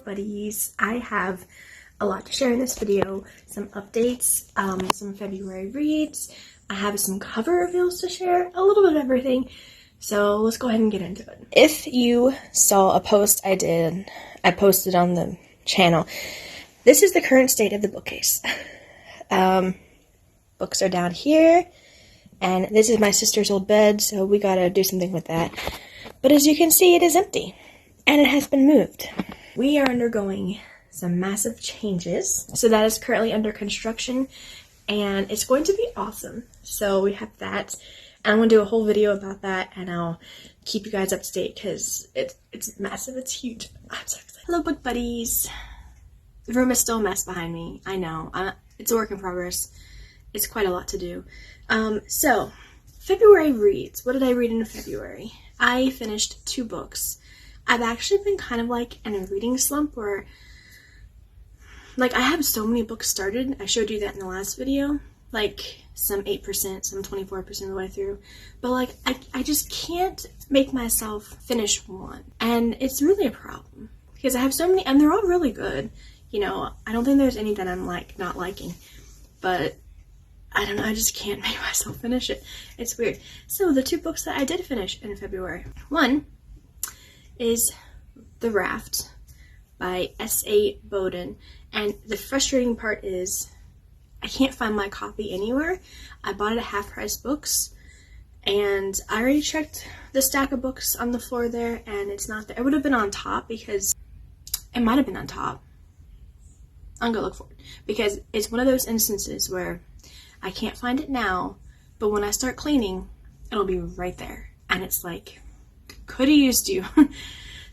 buddies. I have a lot to share in this video. Some updates, some February reads. I have some cover reveals to share, a little bit of everything. So let's go ahead and get into it. If you saw a post I posted on the channel, this is the current state of the bookcase. Books are down here, and this is my sister's old bed, so we gotta do something with that. But as you can see, it is empty, and it has been moved. We are undergoing some massive changes, so that is currently under construction, and it's going to be awesome. So we have that, and I'm going to do a whole video about that, and I'll keep you guys up to date, because it's massive, it's huge. I'm so excited. Hello, book buddies. The room is still a mess behind me, I know. It's a work in progress. It's quite a lot to do. So, February reads. What did I read in February? I finished 2 books. I've actually been kind of like in a reading slump where, like, I have so many books started. I showed you that in the last video. Like, some 8%, some 24% of the way through. But, like, I just can't make myself finish one. And it's really a problem. Because I have so many, and they're all really good. You know, I don't think there's any that I'm, like, not liking. But I don't know, I just can't make myself finish it. It's weird. So the 2 books that I did finish in February. One is The Raft by S.A. Bowden. And the frustrating part is I can't find my copy anywhere. I bought it at Half Price Books, and I already checked the stack of books on the floor there, and it's not there. It would have been on top, because it might have been on top. I'm gonna look for it, because it's one of those instances where I can't find it now, but when I start cleaning, it'll be right there. And it's like, could have used you.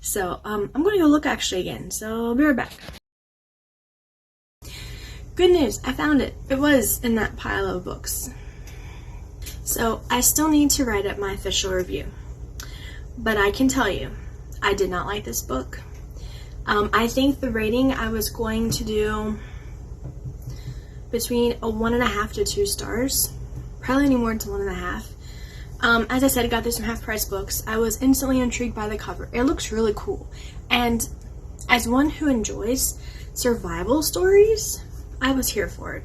So, I'm going to go look actually again. So, I'll be right back. Good news, I found it. It was in that pile of books. So, I still need to write up my official review. But I can tell you, I did not like this book. I think the rating I was going to do between a 1.5 to 2 stars, probably any more than 1.5. As I said, I got this from Half Price Books. I was instantly intrigued by the cover. It looks really cool, and as one who enjoys survival stories, I was here for it.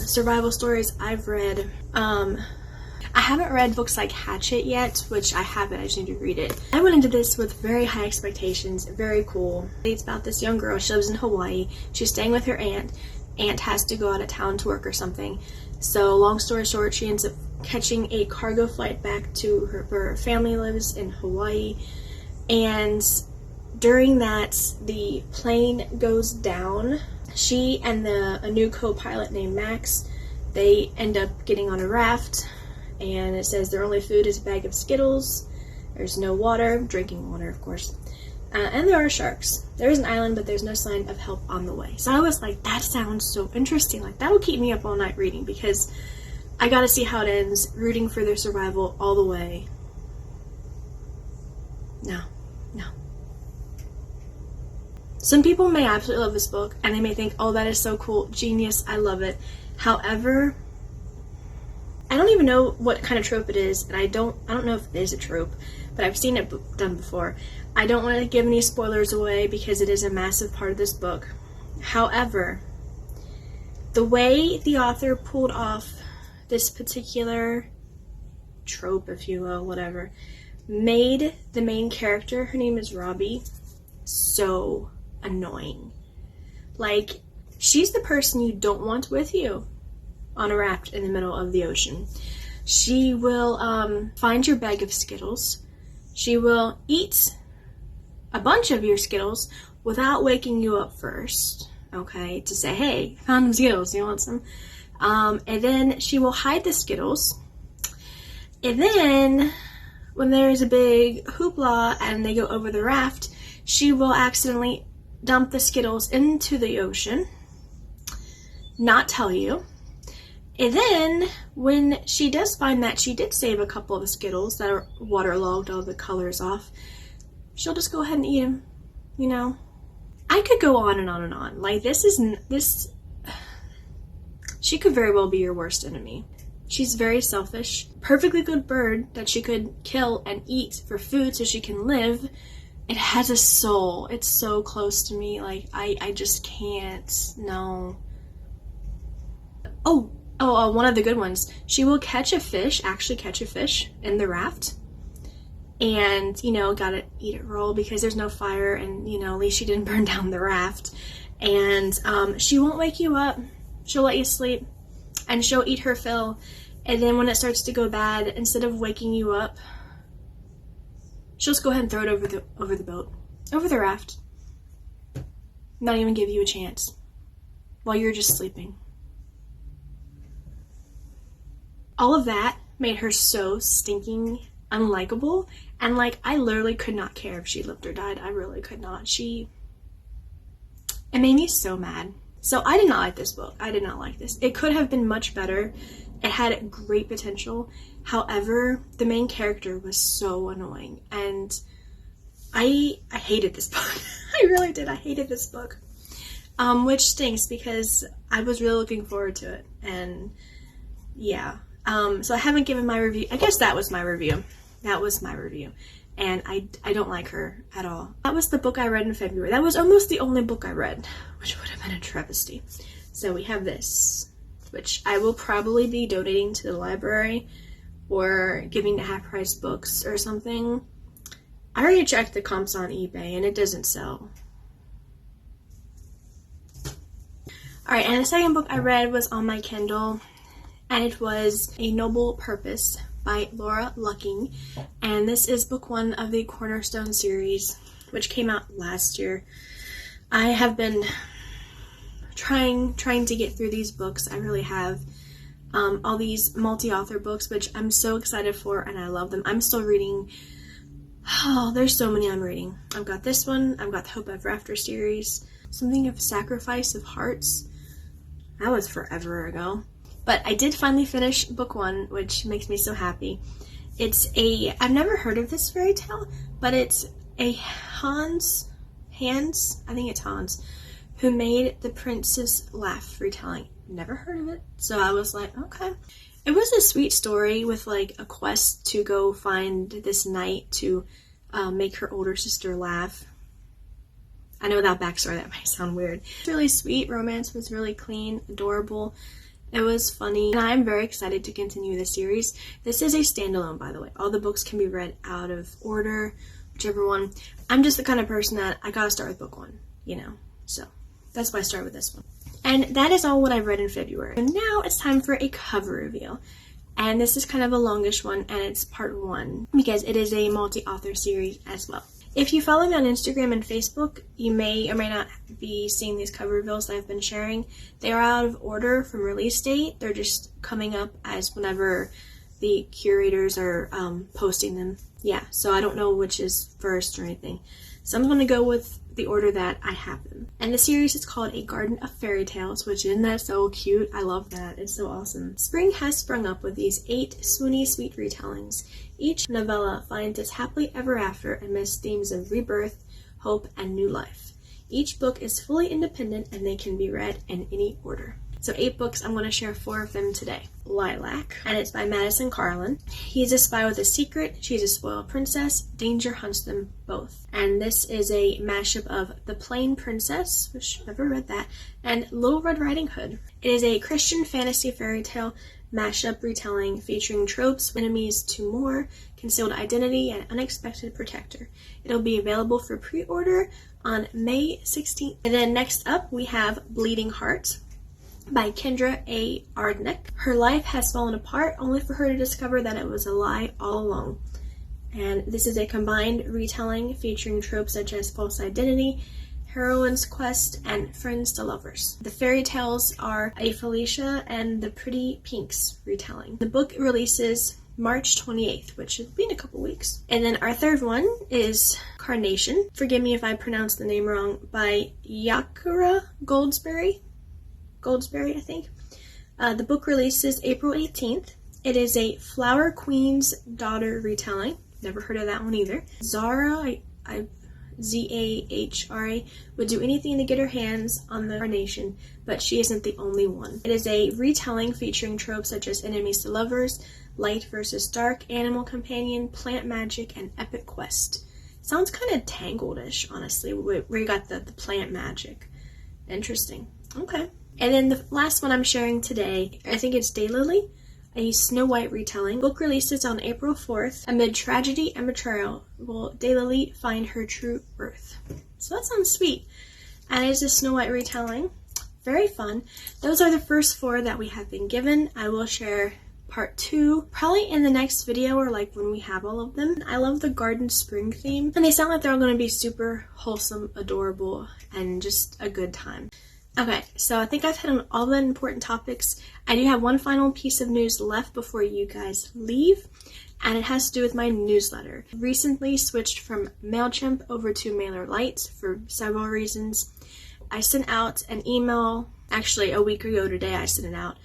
Survival stories I've read. I haven't read books like Hatchet yet, which I haven't. I just need to read it. I went into this with very high expectations. Very cool. It's about this young girl. She lives in Hawaii. She's staying with her aunt. Aunt has to go out of town to work or something. So long story short, she ends up catching a cargo flight back to where her family lives in Hawaii. And during that, the plane goes down. She and a new co-pilot named Max, they end up getting on a raft. And it says their only food is a bag of Skittles. There's no water, drinking water, of course. And there are sharks. There is an island, but there's no sign of help on the way. So I was like, that sounds so interesting. Like, that'll keep me up all night reading, because I gotta see how it ends, rooting for their survival all the way. No. Some people may absolutely love this book, and they may think, oh, that is so cool, genius, I love it. However, I don't even know what kind of trope it is, and I don't know if it is a trope, but I've seen it done before. I don't want to give any spoilers away, because it is a massive part of this book. However, the way the author pulled off this particular trope, if you will, whatever, made the main character, her name is Robbie, so annoying. Like, she's the person you don't want with you on a raft in the middle of the ocean. She will find your bag of Skittles. She will eat a bunch of your Skittles without waking you up first, okay, to say, hey, I found some Skittles, you want some? And then she will hide the Skittles. And then when there's a big hoopla and they go over the raft, she will accidentally dump the Skittles into the ocean, not tell you. And then, when she does find that she did save a couple of the Skittles that are waterlogged, all the colors off, she'll just go ahead and eat them, you know? I could go on and on and on. Like, she could very well be your worst enemy. She's very selfish, perfectly good bird that she could kill and eat for food so she can live, It has a soul. It's so close to me. Like, I just can't. No. Oh, one of the good ones. She will actually catch a fish in the raft. And, you know, gotta eat it raw because there's no fire and, you know, at least she didn't burn down the raft. And she won't wake you up. She'll let you sleep. And she'll eat her fill. And then when it starts to go bad, instead of waking you up, she'll just go ahead and throw it over the boat. Over the raft. Not even give you a chance. While you're just sleeping. All of that made her so stinking unlikable, and like I literally could not care if she lived or died. I really could not. It made me so mad. So I did not like this book. I did not like this. It could have been much better. It had great potential. However, the main character was so annoying, and I hated this book. I really did. I hated this book, which stinks because I was really looking forward to it, and yeah. So I haven't given my review. I guess that was my review. And I don't like her at all. That was the book I read in February. That was almost the only book I read, which would have been a travesty. So we have this, which I will probably be donating to the library or giving to Half Price Books or something. I already checked the comps on eBay and it doesn't sell. Alright, and the second book I read was on my Kindle. And it was A Noble Purpose by Laura Lucking. And this is book 1 of the Cornerstone series, which came out last year. I have been trying to get through these books. I really have. All these multi-author books, which I'm so excited for, and I love them. I'm still reading. Oh, there's so many I'm reading. I've got this one. I've got the Hope Ever After series. Something of Sacrifice of Hearts. That was forever ago. But I did finally finish book 1, which makes me so happy. I've never heard of this fairy tale, but it's a Hans, I think it's Hans, who made the Princess Laugh retelling. Never heard of it, so I was like, okay. It was a sweet story with like a quest to go find this knight to make her older sister laugh. I know without backstory that might sound weird. It's really sweet. Romance was really clean, adorable. It was funny, and I'm very excited to continue the series. This is a standalone, by the way. All the books can be read out of order, whichever one. I'm just the kind of person that I gotta start with book 1, you know. So that's why I start with this one. And that is all what I've read in February. And now it's time for a cover reveal. And this is kind of a longish one, and it's part 1, because it is a multi-author series as well. If you follow me on Instagram and Facebook, you may or may not be seeing these cover reveals that I've been sharing. They are out of order from release date. They're just coming up as whenever the curators are posting them. Yeah, so I don't know which is first or anything. So I'm going to go with the order that I have them. And the series is called A Garden of Fairytales, which isn't that so cute? I love that. It's so awesome. Spring has sprung up with these 8 swoony sweet retellings. Each novella finds its happily ever after amidst themes of rebirth, hope, and new life. Each book is fully independent and they can be read in any order. So 8 books, I'm going to share 4 of them today. Lilac, and it's by Madison Carlin. He's a spy with a secret, she's a spoiled princess, danger hunts them both. And this is a mashup of The Plain Princess, which I've never read that, and Little Red Riding Hood. It is a Christian fantasy fairy tale mashup retelling featuring tropes, enemies to more, concealed identity, and unexpected protector. It'll be available for pre-order on May 16th. And then next up we have Bleeding Heart by Kendra A. Ardnick. Her life has fallen apart only for her to discover that it was a lie all along. And this is a combined retelling featuring tropes such as false identity, heroine's quest, and friends to lovers. The fairy tales are a Felicia and the Pretty Pinks retelling. The book releases March 28th, which should be in a couple weeks. And then our third one is Carnation. Forgive me if I pronounce the name wrong, by Yakira Goldsberry, I think. The book releases April 18th. It is a Flower Queen's Daughter retelling. Never heard of that one either. Zahra, Zahra, would do anything to get her hands on the carnation, but she isn't the only one. It is a retelling featuring tropes such as enemies to lovers, light versus dark, animal companion, plant magic, and epic quest. Sounds kind of Tangled-ish, honestly, where you got the plant magic. Interesting. Okay. And then the last one I'm sharing today, I think it's Daylily, a Snow White retelling. Book releases on April 4th. Amid tragedy and betrayal, will Daylily find her true worth? So that sounds sweet. And it's a Snow White retelling. Very fun. Those are the first 4 that we have been given. I will share part 2 probably in the next video, or like when we have all of them. I love the garden spring theme, and they sound like they're all going to be super wholesome, adorable, and just a good time. Okay, so I think I've hit on all the important topics. I do have one final piece of news left before you guys leave, and it has to do with my newsletter. Recently switched from MailChimp over to MailerLite for several reasons. I sent out an email, actually a week ago today I sent it out,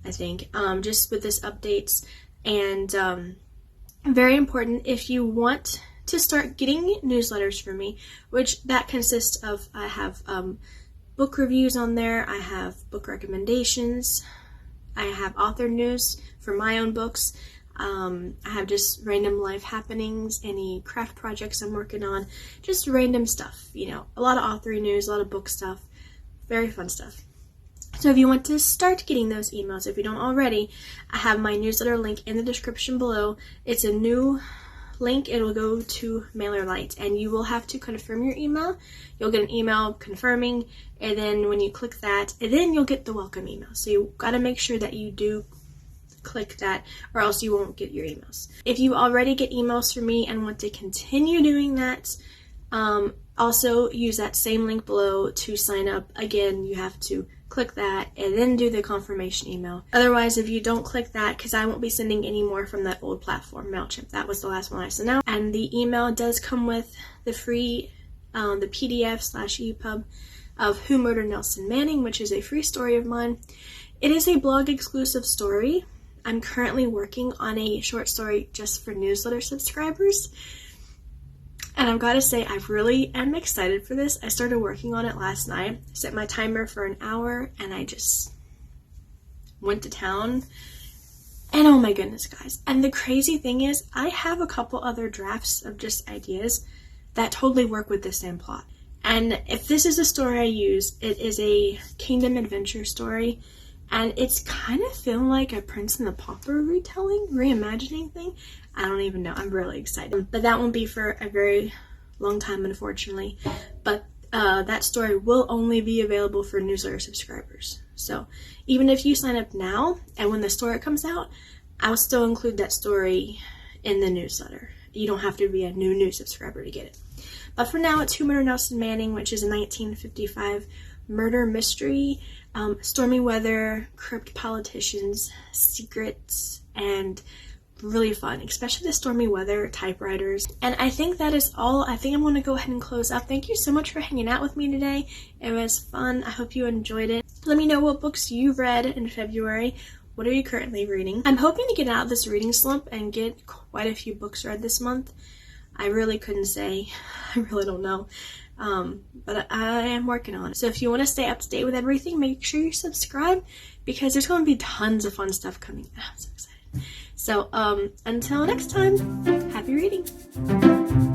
I think, just with this updates, and very important, if you want to start getting newsletters from me, which that consists of, I have book reviews on there, I have book recommendations, I have author news for my own books, I have just random life happenings, any craft projects I'm working on, just random stuff, you know, a lot of authoring news, a lot of book stuff, very fun stuff. So if you want to start getting those emails, if you don't already, I have my newsletter link in the description below. It's a new link. It'll go to MailerLite, and you will have to confirm your email. You'll get an email confirming, and then when you click that, and then you'll get the welcome email. So you got to make sure that you do click that, or else you won't get your emails. If you already get emails from me and want to continue doing that, also use that same link below to sign up. Again, you have to click that and then do the confirmation email. Otherwise, if you don't click that, because I won't be sending any more from that old platform, MailChimp. That was the last one I sent out. And the email does come with the free, the PDF/EPUB of Who Murdered Nelson Manning, which is a free story of mine. It is a blog exclusive story. I'm currently working on a short story just for newsletter subscribers. And I've got to say, I really am excited for this. I started working on it last night, set my timer for an hour, and I just went to town. And oh my goodness, guys. And the crazy thing is, I have a couple other drafts of just ideas that totally work with the same plot. And if this is a story I use, it is a kingdom adventure story. And it's kind of feeling like a Prince and the Pauper retelling, reimagining thing. I don't even know. I'm really excited. But that won't be for a very long time, unfortunately. But that story will only be available for newsletter subscribers. So even if you sign up now, and when the story comes out, I'll still include that story in the newsletter. You don't have to be a new subscriber to get it. But for now, it's Who Murdered Nelson Manning, which is a 1955 murder mystery. Stormy weather, corrupt politicians, secrets, and really fun, especially the stormy weather, typewriters. And I think that is all. I think I'm going to go ahead and close up. Thank you so much for hanging out with me today. It was fun. I hope you enjoyed it. Let me know what books you've read in February. What are you currently reading? I'm hoping to get out of this reading slump and get quite a few books read this month. I really couldn't say. I really don't know. But I am working on it. So if you want to stay up to date with everything, make sure you subscribe, because there's going to be tons of fun stuff coming. I'm so excited. So until next time, happy reading.